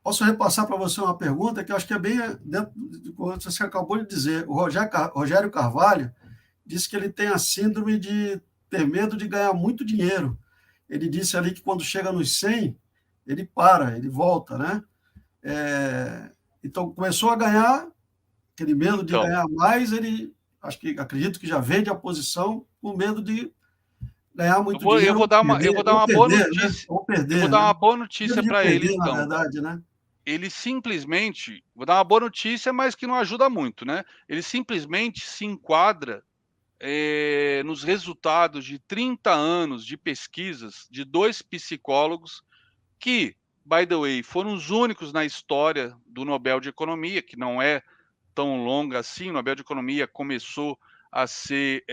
Posso repassar para você uma pergunta que eu acho que é bem dentro do que você acabou de dizer. O Rogério Carvalho disse que ele tem a síndrome de ter medo de ganhar muito dinheiro. Ele disse ali que quando chega nos 100, ele para, ele volta, né? Então, começou a ganhar, aquele medo de Então, ganhar mais, ele, acredito que já vende a posição com medo de ganhar eu muito vou, eu dinheiro vou dar uma, eu vou dar uma boa né? notícia. Ou Eu vou perder, dar né? uma boa Medo notícia de para ele, perder, na então. verdade, né? Ele simplesmente, vou dar uma boa notícia, mas que não ajuda muito, né? Ele simplesmente se enquadra nos resultados de 30 anos de pesquisas de dois psicólogos que, by the way, foram os únicos na história do Nobel de Economia, que não é tão longa assim. O Nobel de Economia começou a ser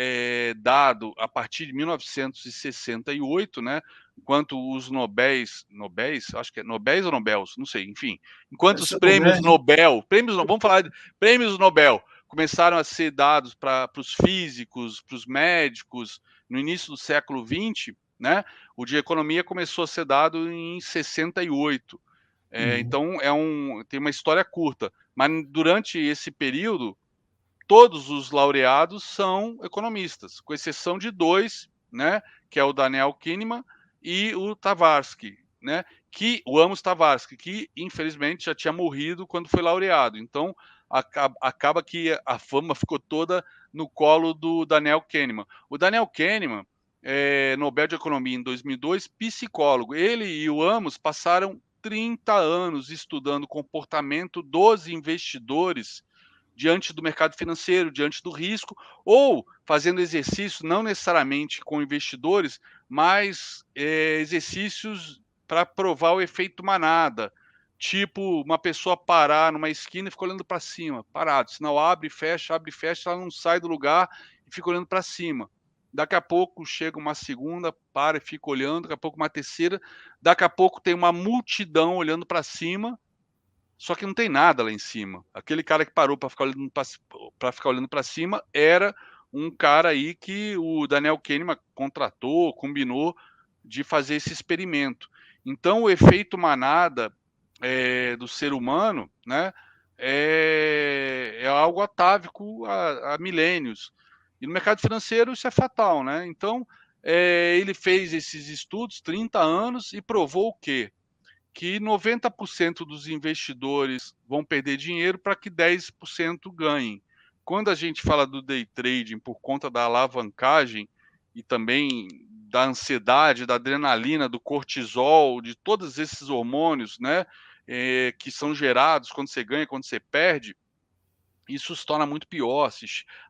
dado a partir de 1968, né? Enquanto os Nobéis, acho que é Nobéis ou Nobels, não sei, enfim. Enquanto Deve os ser no prêmios médio. Nobel, vamos falar de prêmios Nobel, começaram a ser dados para os físicos, para os médicos, no início do século XX, né? O de economia começou a ser dado em 68. Uhum. Então tem uma história curta, mas durante esse período todos os laureados são economistas, com exceção de dois, né, que é o Daniel Kahneman e o Tversky, né, que o Amos Tversky, que infelizmente já tinha morrido quando foi laureado. Então acaba que a fama ficou toda no colo do Daniel Kahneman. O Daniel Kahneman Nobel de Economia em 2002, psicólogo. Ele e o Amos passaram 30 anos estudando o comportamento dos investidores diante do mercado financeiro, diante do risco, ou fazendo exercícios não necessariamente com investidores, mas exercícios para provar o efeito manada. Tipo, uma pessoa parar numa esquina e ficar olhando para cima, parado. Sinal abre e fecha, ela não sai do lugar e fica olhando para cima. Daqui a pouco chega uma segunda, para e fica olhando, daqui a pouco uma terceira, daqui a pouco tem uma multidão olhando para cima, só que não tem nada lá em cima. Aquele cara que parou para ficar olhando para cima era um cara aí que o Daniel Kahneman contratou, combinou de fazer esse experimento. Então, o efeito manada do ser humano, né, é algo atávico há milênios. E no mercado financeiro isso é fatal, né? Então, ele fez esses estudos, 30 anos, e provou o quê? Que 90% dos investidores vão perder dinheiro para que 10% ganhem. Quando a gente fala do day trading por conta da alavancagem e também da ansiedade, da adrenalina, do cortisol, de todos esses hormônios, né, que são gerados quando você ganha, quando você perde, isso se torna muito pior.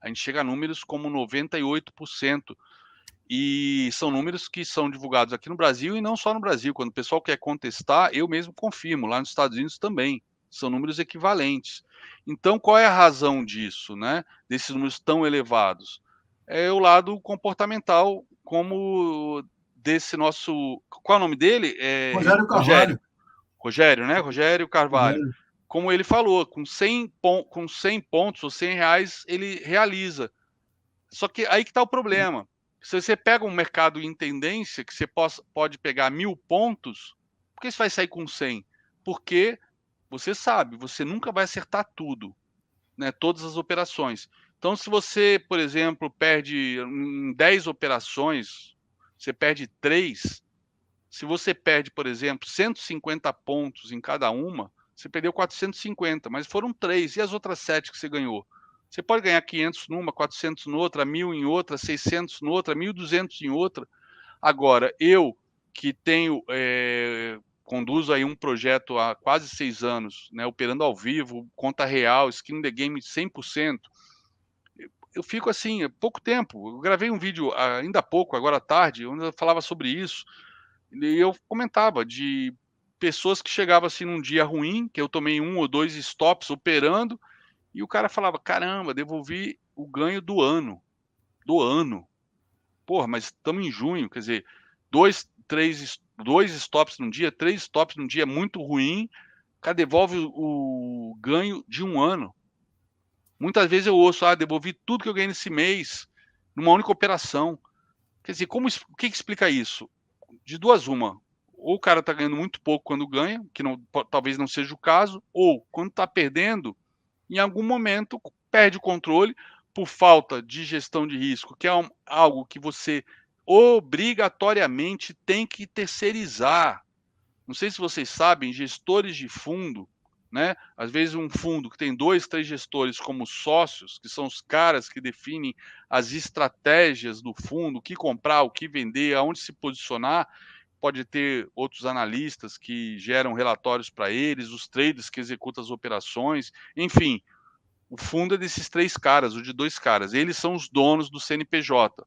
A gente chega a números como 98%. E são números que são divulgados aqui no Brasil e não só no Brasil. Quando o pessoal quer contestar, eu mesmo confirmo, lá nos Estados Unidos também. São números equivalentes. Então, qual é a razão disso, né? Desses números tão elevados? É o lado comportamental, como desse nosso. Qual é o nome dele? Rogério Rogério. Carvalho. Rogério, né? Rogério Carvalho. Rogério. Como ele falou, com 100 pontos ou 100 reais, ele realiza. Só que aí que está o problema. Se você pega um mercado em tendência, que você pode pegar 1.000 pontos, por que você vai sair com 100? Porque você sabe, você nunca vai acertar tudo, né? Todas as operações. Então, se você, por exemplo, perde em 10 operações, você perde 3. Se você perde, por exemplo, 150 pontos em cada uma, você perdeu 450, mas foram 3. E as outras 7 que você ganhou? Você pode ganhar 500 numa, 400 noutra, 1.000 em outra, 600 noutra, 1.200 em outra. Agora, eu que conduzo aí um projeto há quase 6 anos, né, operando ao vivo, conta real, skin the game 100%, eu fico assim, pouco tempo. Eu gravei um vídeo ainda há pouco, agora à tarde, onde eu falava sobre isso. E eu comentava de pessoas que chegavam assim num dia ruim, que eu tomei 1 ou 2 stops operando, e o cara falava: "Caramba, devolvi o ganho do ano, do ano". Porra, mas estamos em junho, quer dizer, 2 stops num dia, 3 stops num dia é muito ruim, o cara devolve o ganho de um ano. Muitas vezes eu ouço: "Ah, devolvi tudo que eu ganhei nesse mês, numa única operação". Quer dizer, o que explica isso? De duas uma. ou o cara está ganhando muito pouco quando ganha, que não, talvez não seja o caso, ou quando está perdendo, em algum momento perde o controle por falta de gestão de risco, que é algo que você obrigatoriamente tem que terceirizar. Não sei se vocês sabem, gestores de fundo, né? Às vezes um fundo que tem 2, 3 gestores como sócios, que são os caras que definem as estratégias do fundo, o que comprar, o que vender, aonde se posicionar. Pode ter outros analistas que geram relatórios para eles, os traders que executam as operações, enfim, o fundo é desses 3 caras, o de 2 caras. Eles são os donos do CNPJ.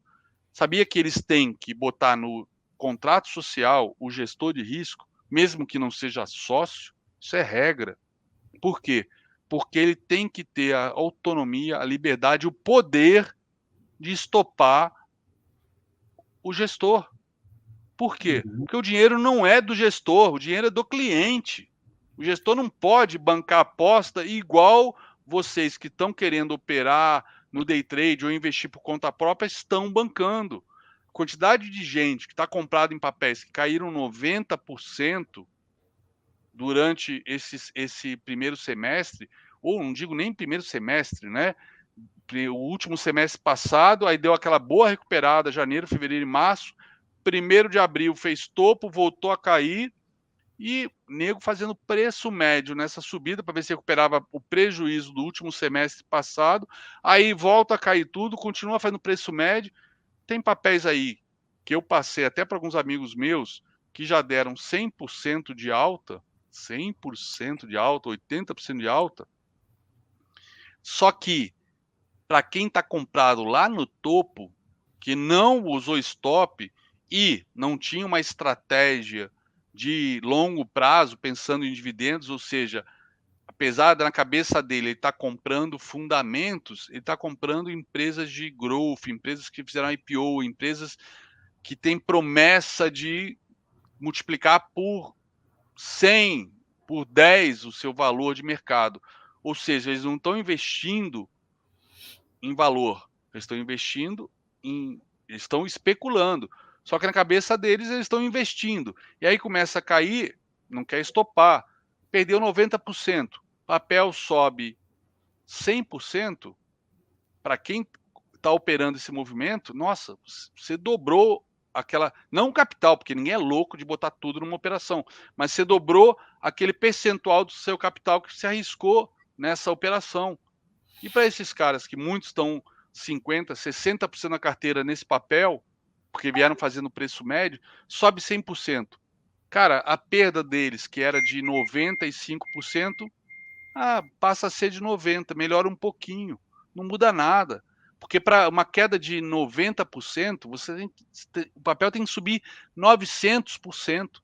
Sabia que eles têm que botar no contrato social o gestor de risco, mesmo que não seja sócio? Isso é regra. Por quê? Porque ele tem que ter a autonomia, a liberdade, o poder de estopar o gestor. Por quê? Uhum. Porque o dinheiro não é do gestor, o dinheiro é do cliente. O gestor não pode bancar aposta igual vocês que estão querendo operar no day trade ou investir por conta própria estão bancando. A quantidade de gente que está comprado em papéis que caíram 90% durante esse primeiro semestre, ou não digo nem primeiro semestre, né? O último semestre passado, aí deu aquela boa recuperada, janeiro, fevereiro e março. 1º de abril fez topo, voltou a cair, e nego fazendo preço médio nessa subida para ver se recuperava o prejuízo do último semestre passado. Aí volta a cair tudo, continua fazendo preço médio. Tem papéis aí que eu passei até para alguns amigos meus que já deram 100% de alta, 100% de alta, 80% de alta. Só que para quem está comprado lá no topo, que não usou stop e não tinha uma estratégia de longo prazo, pensando em dividendos, ou seja, apesar de na cabeça dele ele estar comprando fundamentos, ele está comprando empresas de growth, empresas que fizeram IPO, empresas que têm promessa de multiplicar por 100, por 10 o seu valor de mercado. Ou seja, eles não estão investindo em valor, eles estão investindo eles estão especulando. Só que na cabeça deles eles estão investindo. E aí começa a cair, não quer estopar. Perdeu 90%. Papel sobe 100%. Para quem está operando esse movimento, nossa, você dobrou aquela, não o capital, porque ninguém é louco de botar tudo numa operação, mas você dobrou aquele percentual do seu capital que se arriscou nessa operação. E para esses caras que muitos estão 50%, 60% da carteira nesse papel, porque vieram fazendo preço médio, sobe 100%. Cara, a perda deles, que era de 95%, passa a ser de 90%, melhora um pouquinho, não muda nada. Porque para uma queda de 90%, o papel tem que subir 900%,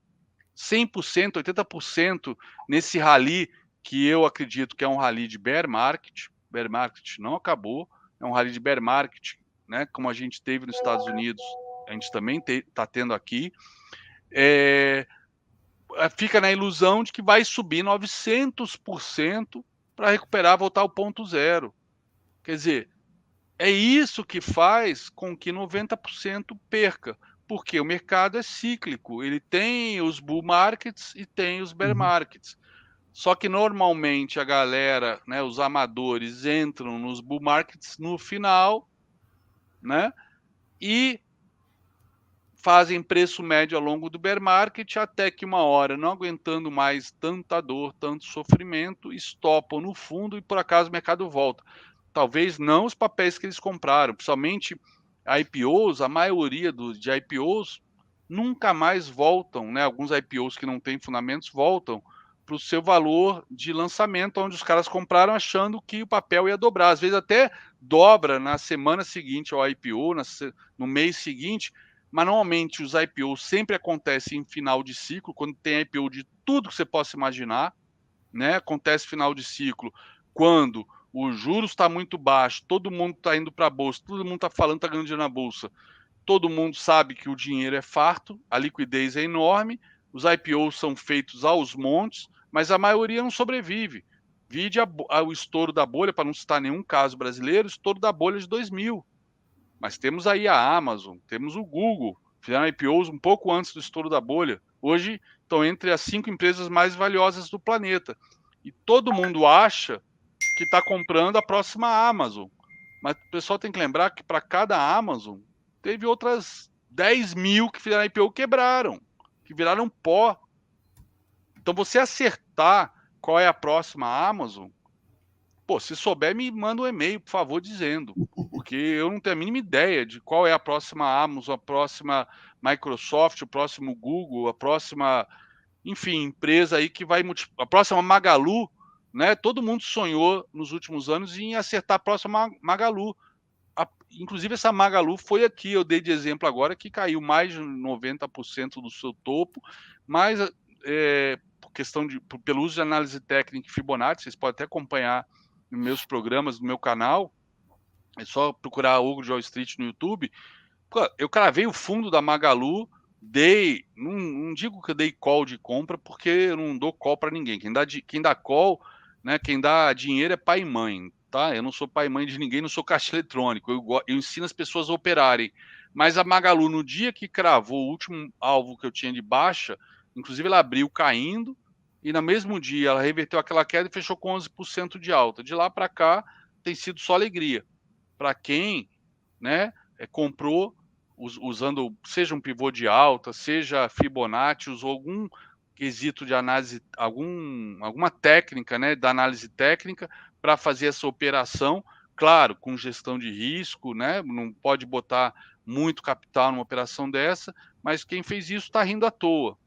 100%, 80% nesse rally que eu acredito que é um rally de bear market. Bear market não acabou, é um rally de bear market, né? Como a gente teve nos Estados Unidos, a gente também está tendo aqui. Fica na ilusão de que vai subir 900% para recuperar, voltar ao ponto zero. Quer dizer, é isso que faz com que 90% perca, porque o mercado é cíclico, ele tem os bull markets e tem os bear Uhum. markets. Só que normalmente a galera, né, os amadores entram nos bull markets no final, né, e fazem preço médio ao longo do bear market, até que uma hora, não aguentando mais tanta dor, tanto sofrimento, estopam no fundo e por acaso o mercado volta. Talvez não os papéis que eles compraram, principalmente IPOs, a maioria de IPOs nunca mais voltam, né? Alguns IPOs que não têm fundamentos voltam para o seu valor de lançamento, onde os caras compraram achando que o papel ia dobrar. Às vezes até dobra na semana seguinte ao IPO, no mês seguinte, mas normalmente os IPOs sempre acontecem em final de ciclo, quando tem IPO de tudo que você possa imaginar, né? Acontece final de ciclo quando o juros está muito baixo, todo mundo está indo para a bolsa, todo mundo está falando, está ganhando dinheiro na bolsa, todo mundo sabe que o dinheiro é farto, a liquidez é enorme, os IPOs são feitos aos montes, mas a maioria não sobrevive. Vide o estouro da bolha, para não citar nenhum caso brasileiro, estouro da bolha de 2000. Mas temos aí a Amazon, temos o Google, fizeram IPOs um pouco antes do estouro da bolha. Hoje estão entre as 5 empresas mais valiosas do planeta. E todo mundo acha que está comprando a próxima Amazon. Mas o pessoal tem que lembrar que para cada Amazon, teve outras 10 mil que fizeram IPO quebraram, que viraram pó. Então, você acertar qual é a próxima Amazon, pô, se souber, me manda um e-mail, por favor, dizendo. Porque eu não tenho a mínima ideia de qual é a próxima Amazon, a próxima Microsoft, o próximo Google, a próxima, enfim, empresa aí que vai multiplicar. A próxima Magalu, né? Todo mundo sonhou nos últimos anos em acertar a próxima Magalu. Inclusive, essa Magalu foi aqui, eu dei de exemplo agora, que caiu mais de 90% do seu topo, mas por questão pelo uso de análise técnica e Fibonacci, vocês podem até acompanhar nos meus programas, no meu canal, é só procurar Hugo de Wall Street no YouTube. Eu cravei o fundo da Magalu, não digo que eu dei call de compra, porque eu não dou call para ninguém. Quem dá call, né, quem dá dinheiro é pai e mãe, tá? Eu não sou pai e mãe de ninguém, não sou caixa eletrônico. Eu ensino as pessoas a operarem. Mas a Magalu, no dia que cravou o último alvo que eu tinha de baixa, inclusive ela abriu caindo, e no mesmo dia ela reverteu aquela queda e fechou com 11% de alta. De lá para cá, tem sido só alegria. Para quem, né, comprou usando, seja um pivô de alta, seja Fibonacci, usou algum quesito de análise, alguma técnica, né, da análise técnica para fazer essa operação, claro, com gestão de risco, né, não pode botar muito capital numa operação dessa, mas quem fez isso está rindo à toa,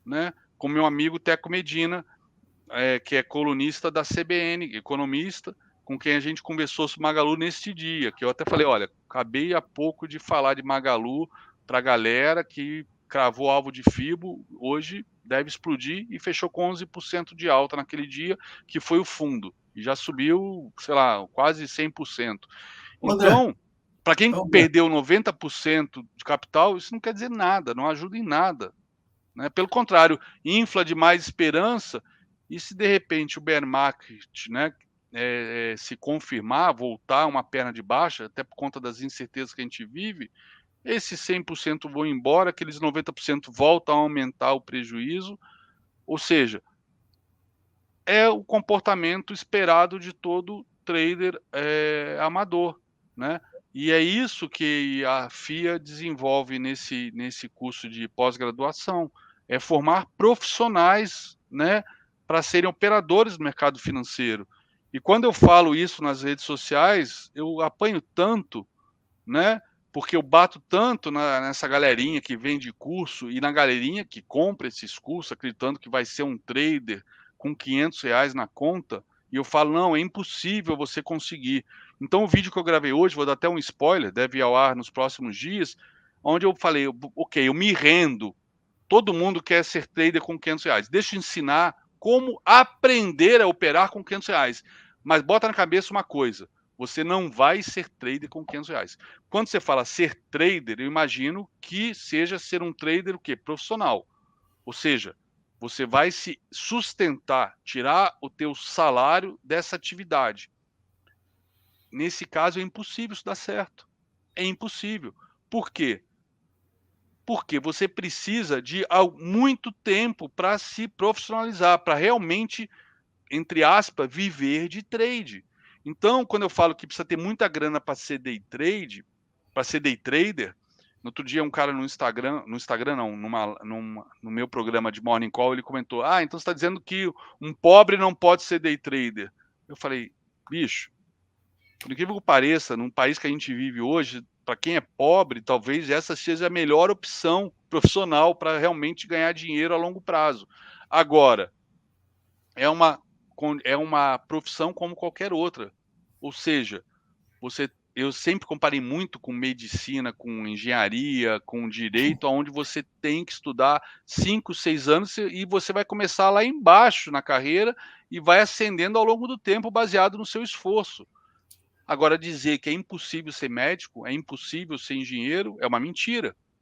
né, como meu amigo Teco Medina, que é colunista da CBN, economista, com quem a gente conversou sobre Magalu neste dia, que eu até falei, olha, acabei há pouco de falar de Magalu para a galera que cravou alvo de FIBO, hoje deve explodir, e fechou com 11% de alta naquele dia, que foi o fundo, e já subiu, sei lá, quase 100%. André, Então, para quem André, perdeu 90% de capital, isso não quer dizer nada, não ajuda em nada, né? Pelo contrário, infla demais esperança, e se de repente o bear market, né, se confirmar, voltar uma perna de baixa, até por conta das incertezas que a gente vive, esses 100% vão embora, aqueles 90% voltam a aumentar o prejuízo, ou seja, é o comportamento esperado de todo trader amador, né? E é isso que a FIA desenvolve nesse curso de pós-graduação, é formar profissionais, né, para serem operadores do mercado financeiro. E quando eu falo isso nas redes sociais, eu apanho tanto, né, porque eu bato tanto nessa galerinha que vende curso e na galerinha que compra esses cursos acreditando que vai ser um trader com R$ 500 na conta, e eu falo, não, é impossível você conseguir. Então o vídeo que eu gravei hoje, vou dar até um spoiler, deve ir ao ar nos próximos dias, onde eu falei, ok, eu me rendo, todo mundo quer ser trader com R$ 500, deixa eu ensinar como aprender a operar com R$ 500, mas bota na cabeça uma coisa, você não vai ser trader com R$ 500. Quando você fala ser trader, eu imagino que seja ser um trader o quê? Profissional. Ou seja, você vai se sustentar, tirar o teu salário dessa atividade. Nesse caso é impossível isso dar certo. É impossível. Por quê? Porque você precisa de muito tempo para se profissionalizar, para realmente, entre aspas, viver de trade. Então, quando eu falo que precisa ter muita grana para ser day trade, para ser day trader, no outro dia um cara no Instagram não, no meu programa de Morning Call, ele comentou, então você está dizendo que um pobre não pode ser day trader. Eu falei, bicho, por incrível que pareça, num país que a gente vive hoje, para quem é pobre, talvez essa seja a melhor opção profissional para realmente ganhar dinheiro a longo prazo. Agora, é uma profissão como qualquer outra. Ou seja, eu sempre comparei muito com medicina, com engenharia, com direito, onde você tem que estudar 5, 6 anos e você vai começar lá embaixo na carreira e vai ascendendo ao longo do tempo baseado no seu esforço. Agora, dizer que é impossível ser médico, é impossível ser engenheiro, é uma mentira.